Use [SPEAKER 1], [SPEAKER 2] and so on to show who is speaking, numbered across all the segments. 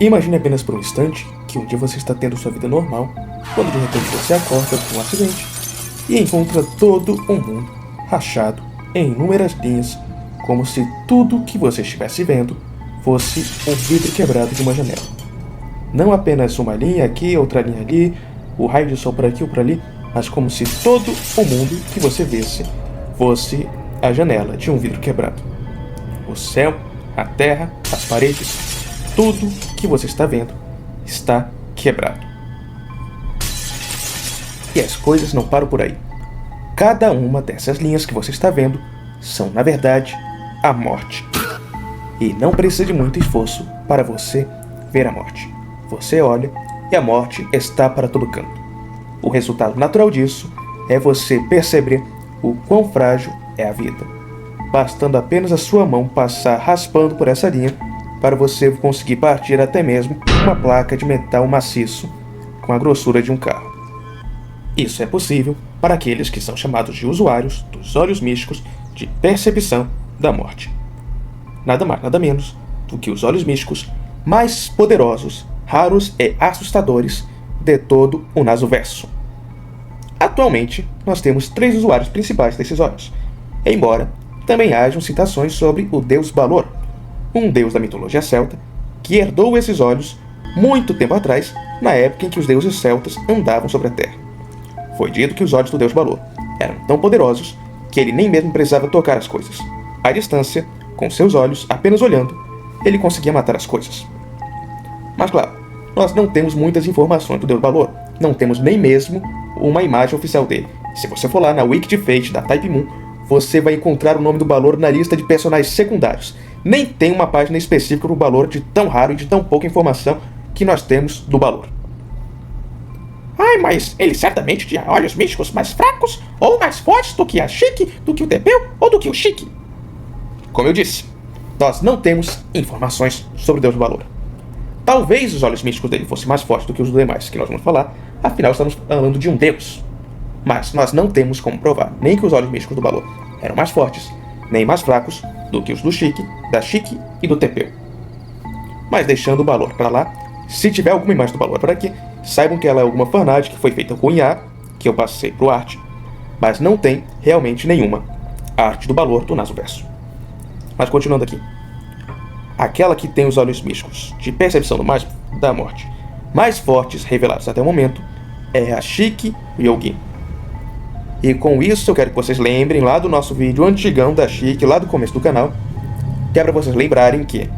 [SPEAKER 1] Imagine apenas por um instante que um dia você está tendo sua vida normal, quando de repente você acorda com um acidente e encontra todo um mundo rachado em inúmeras linhas, como se tudo que você estivesse vendo fosse um vidro quebrado de uma janela. Não apenas uma linha aqui, outra linha ali, o raio de sol por aqui ou por ali, mas como se todo o mundo que você visse fosse a janela de um vidro quebrado. O céu, a terra, as paredes, tudo que você está vendo está quebrado. E as coisas não param por aí. Cada uma dessas linhas que você está vendo são, na verdade, a morte. E não precisa de muito esforço para você ver a morte. Você olha e a morte está para todo canto. O resultado natural disso é você perceber o quão frágil é a vida, bastando apenas a sua mão passar raspando por essa linha para você conseguir partir até mesmo uma placa de metal maciço com a grossura de um carro. Isso é possível para aqueles que são chamados de usuários dos olhos místicos de percepção da morte. Nada mais, nada menos do que os olhos místicos mais poderosos, raros e assustadores de todo o Nasuverso. Atualmente, nós temos 3 usuários principais desses olhos, embora também hajam citações sobre o deus Balor, um deus da mitologia celta, que herdou esses olhos muito tempo atrás, na época em que os deuses celtas andavam sobre a Terra. Foi dito que os olhos do deus Balor eram tão poderosos que ele nem mesmo precisava tocar as coisas. À distância, com seus olhos apenas olhando, ele conseguia matar as coisas. Mas claro, nós não temos muitas informações do deus Balor, não temos nem mesmo uma imagem oficial dele. Se você for lá na Wiki de Fate da Type Moon, você vai encontrar o nome do Balor na lista de personagens secundários. Nem tem uma página específica do Balor de tão raro e de tão pouca informação que nós temos do Balor. Ai, mas ele certamente tinha olhos místicos mais fracos ou mais fortes do que a Chique, do que o Tepeu ou do que o Chique. Como eu disse, nós não temos informações sobre o deus Balor. Talvez os olhos místicos dele fossem mais fortes do que os demais que nós vamos falar, afinal estamos falando de um deus. Mas nós não temos como provar nem que os olhos místicos do Balor eram mais fortes, nem mais fracos do que os do Chique, da Chique e do Tepeu. Mas deixando o Balor para lá, se tiver alguma imagem do Balor por aqui, saibam que ela é alguma fanart que foi feita com IA, que eu passei pro arte, mas não tem realmente nenhuma arte do Balor do Nasuverso. Mas continuando aqui. Aquela que tem os olhos místicos de percepção da morte mais fortes revelados até o momento é a Chique Ryogin. E com isso eu quero que vocês lembrem lá do nosso vídeo antigão da Chique, lá do começo do canal, que é para vocês lembrarem que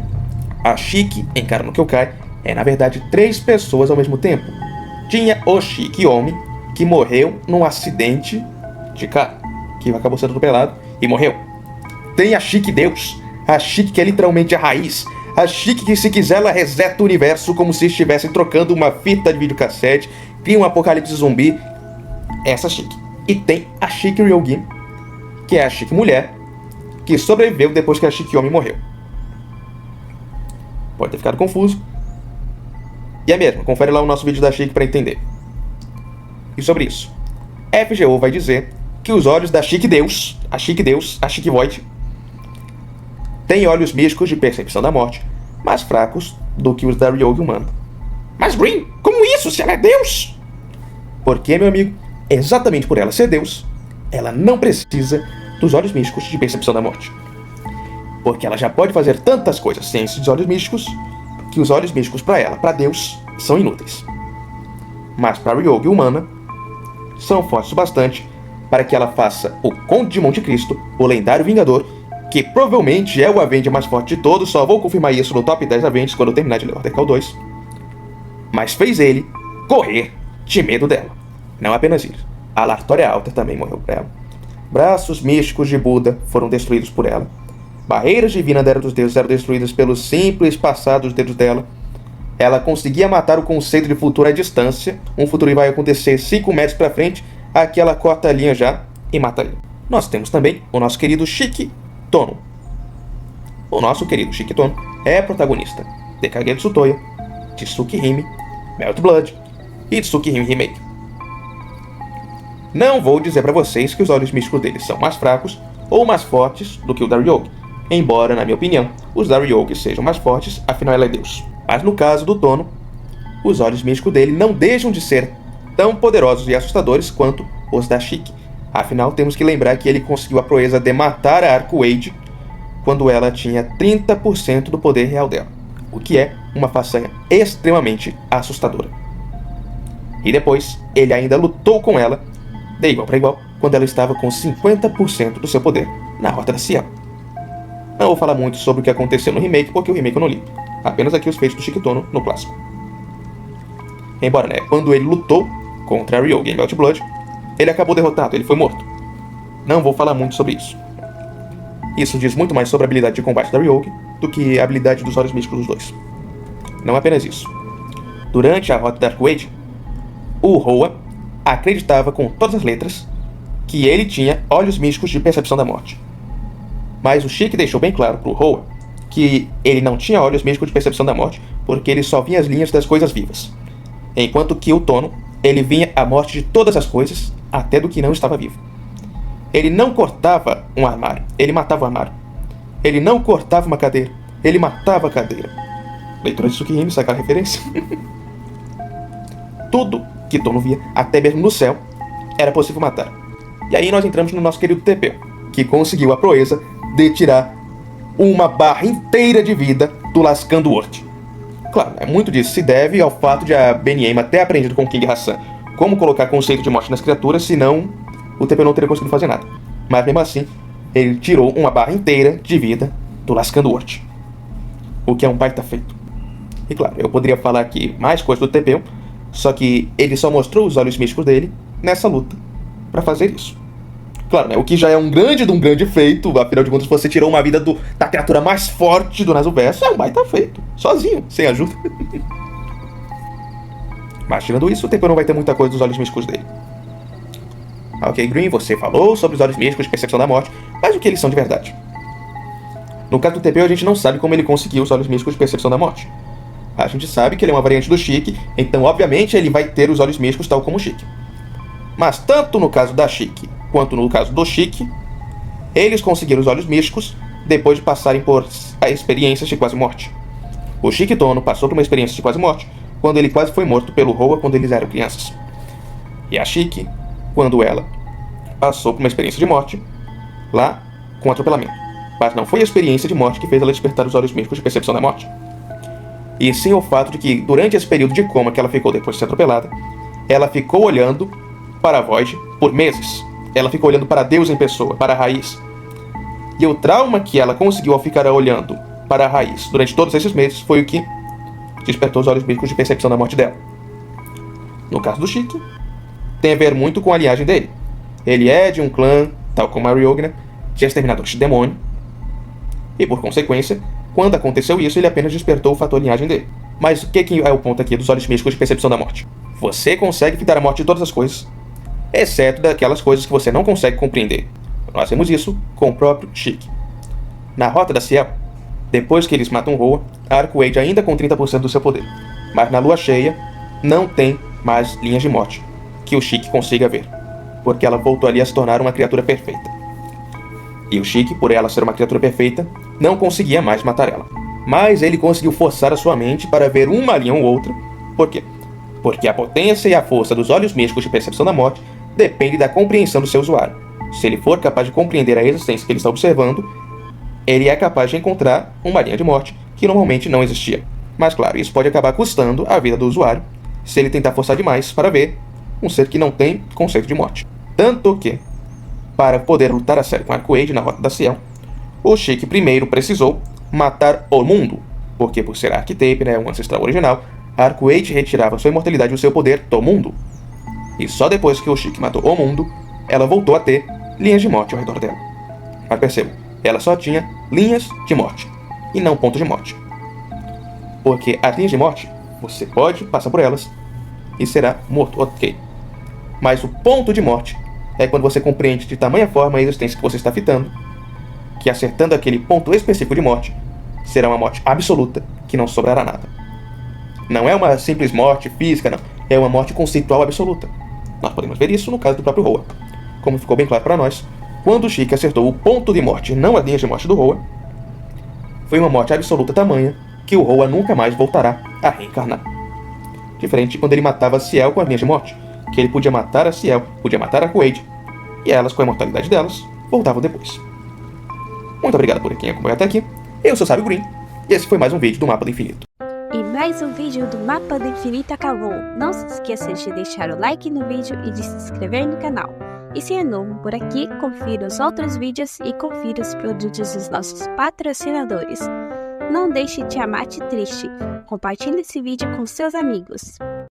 [SPEAKER 1] a Chique em Kara no Kyoukai é na verdade 3 pessoas ao mesmo tempo. Tinha o Chique homem, que morreu num acidente de carro, que acabou sendo atropelado e morreu. Tem a Chique Deus, a Chique que é literalmente a raiz, a Chique que se quiser ela reseta o universo como se estivessem trocando uma fita de videocassete, cria um apocalipse zumbi, essa Chique. E tem a Chique Ryogin, que é a Chique mulher, que sobreviveu depois que a Chique homem morreu. Pode ter ficado confuso. E é mesmo, confere lá o nosso vídeo da Chique para entender. E sobre isso, FGO vai dizer que os olhos da Chique Deus, a Chique Void, têm olhos místicos de percepção da morte, mais fracos do que os da Ryogin humana. Mas Green, como isso, se ela é Deus? Porque, meu amigo, exatamente por ela ser Deus, ela não precisa dos olhos místicos de percepção da morte. Porque ela já pode fazer tantas coisas sem esses olhos místicos, que os olhos místicos para ela, para Deus, são inúteis. Mas para Ryogin humana, são fortes o bastante para que ela faça o Conde de Monte Cristo, o lendário Vingador, que provavelmente é o Avenger mais forte de todos, só vou confirmar isso no top 10 Avengers quando eu terminar de ler Order Call 2. Mas fez ele correr de medo dela. Não apenas isso, a Lartória Alta também morreu por ela. Braços místicos de Buda foram destruídos por ela. Barreiras divinas da Era dos Deuses eram destruídas pelo simples passar dos dedos dela. Ela conseguia matar o conceito de futuro à distância, um futuro que vai acontecer 5 metros pra frente, aqui ela corta a linha já e mata ele. Nós temos também o nosso querido Shiki Tono. O nosso querido Shiki Tono é protagonista de Kagetsu Toya, Tsukihime, Melt Blood e Tsukihime Remake. Não vou dizer pra vocês que os olhos místicos dele são mais fracos ou mais fortes do que o da Ryogin, embora, na minha opinião, os da Ryogin sejam mais fortes, afinal ela é Deus. Mas no caso do Tono, os olhos místicos dele não deixam de ser tão poderosos e assustadores quanto os da Chique. Afinal, temos que lembrar que ele conseguiu a proeza de matar a Arcueide quando ela tinha 30% do poder real dela, o que é uma façanha extremamente assustadora. E depois, ele ainda lutou com ela, de igual para igual, quando ela estava com 50% do seu poder na Rota da Ciel. Não vou falar muito sobre o que aconteceu no remake, porque o remake eu não li. Apenas aqui os feitos do Chiquitono no clássico. Embora, quando ele lutou contra a Ryoga em Belt Blood, ele acabou derrotado, ele foi morto. Não vou falar muito sobre isso. Isso diz muito mais sobre a habilidade de combate da Ryoga do que a habilidade dos olhos místicos dos dois. Não apenas isso. Durante a Rota da Arcueide, o Roa acreditava com todas as letras que ele tinha olhos místicos de percepção da morte. Mas o Chique deixou bem claro pro Roa que ele não tinha olhos místicos de percepção da morte porque ele só via as linhas das coisas vivas. Enquanto que o Tono, ele via a morte de todas as coisas, até do que não estava vivo. Ele não cortava um armário, ele matava o armário. Ele não cortava uma cadeira, ele matava a cadeira. Leitura de Tsukihime, sabe aquela referência? Tudo que Tono via, até mesmo no céu, era possível matar. E aí nós entramos no nosso querido Tepeu, que conseguiu a proeza de tirar uma barra inteira de vida do Lascando World. Claro, muito disso se deve ao fato de a Beniyama ter aprendido com King Hassan como colocar conceito de morte nas criaturas, senão o Tepeu não teria conseguido fazer nada. Mas mesmo assim, ele tirou uma barra inteira de vida do Lascando World, o que é um baita feito. E claro, eu poderia falar aqui mais coisas do Tepeu, só que ele só mostrou os olhos místicos dele nessa luta para fazer isso. Claro, o que já é um grande feito, afinal de contas você tirou uma vida da criatura mais forte do Nasuverso, é um baita feito, sozinho, sem ajuda. Mas tirando isso, o Tepeu não vai ter muita coisa dos olhos místicos dele. Ok, Green, você falou sobre os olhos místicos de percepção da morte, mas o que eles são de verdade? No caso do Tepeu, a gente não sabe como ele conseguiu os olhos místicos de percepção da morte. A gente sabe que ele é uma variante do Chique, então obviamente ele vai ter os olhos místicos tal como o Chique. Mas tanto no caso da Chique quanto no caso do Chique, eles conseguiram os olhos místicos depois de passarem por experiências de quase morte. O Chique Tono passou por uma experiência de quase morte quando ele quase foi morto pelo Roa quando eles eram crianças. E a Chique, quando ela passou por uma experiência de morte lá com atropelamento. Mas não foi a experiência de morte que fez ela despertar os olhos místicos de percepção da morte. E sim o fato de que durante esse período de coma que ela ficou depois de ser atropelada, ela ficou olhando para a Void por meses. Ela ficou olhando para Deus em pessoa, para a raiz. E o trauma que ela conseguiu ao ficar olhando para a raiz durante todos esses meses foi o que despertou os olhos místicos de percepção da morte dela. No caso do Chique, tem a ver muito com a linhagem dele. Ele é de um clã, tal como a Ryogna, de exterminadores de demônio. E por consequência, quando aconteceu isso, ele apenas despertou o fator linhagem dele. Mas o que é o ponto aqui dos olhos místicos de percepção da morte? Você consegue fitar a morte de todas as coisas, exceto daquelas coisas que você não consegue compreender. Nós vemos isso com o próprio Chique. Na Rota da Ciel, depois que eles matam Roa, a Arcueide ainda com 30% do seu poder. Mas na lua cheia, não tem mais linhas de morte que o Chique consiga ver, porque ela voltou ali a se tornar uma criatura perfeita. E o Chique, por ela ser uma criatura perfeita, não conseguia mais matar ela. Mas ele conseguiu forçar a sua mente para ver uma linha ou outra. Por quê? Porque a potência e a força dos olhos místicos de percepção da morte depende da compreensão do seu usuário. Se ele for capaz de compreender a existência que ele está observando, ele é capaz de encontrar uma linha de morte que normalmente não existia. Mas claro, isso pode acabar custando a vida do usuário se ele tentar forçar demais para ver um ser que não tem conceito de morte. Tanto que, para poder lutar a sério com Arcueide na Rota da Ciel, o Chique primeiro precisou matar o mundo, porque por ser Arquitape, um ancestral original, a Arcueide retirava sua imortalidade e o seu poder do mundo. E só depois que o Chique matou o mundo, ela voltou a ter linhas de morte ao redor dela. Mas perceba, ela só tinha linhas de morte, e não pontos de morte. Porque as linhas de morte, você pode passar por elas e será morto, ok. Mas o ponto de morte é quando você compreende de tamanha forma a existência que você está fitando, que acertando aquele ponto específico de morte, será uma morte absoluta que não sobrará nada. Não é uma simples morte física, não. É uma morte conceitual absoluta. Nós podemos ver isso no caso do próprio Roa. Como ficou bem claro para nós, quando o Chique acertou o ponto de morte, não as linhas de morte do Roa, foi uma morte absoluta tamanha que o Roa nunca mais voltará a reencarnar. Diferente de quando ele matava a Ciel com as linhas de morte, que ele podia matar a Ciel, podia matar a Quaid, e elas, com a imortalidade delas, voltavam depois. Muito obrigado por quem acompanhou até aqui. Eu sou o Sábio Green, e esse foi mais um vídeo do Mapa do Infinito.
[SPEAKER 2] E mais um vídeo do Mapa do Infinito acabou. Não se esqueça de deixar o like no vídeo e de se inscrever no canal. E se é novo por aqui, confira os outros vídeos e confira os produtos dos nossos patrocinadores. Não deixe Tiamat triste. Compartilhe esse vídeo com seus amigos.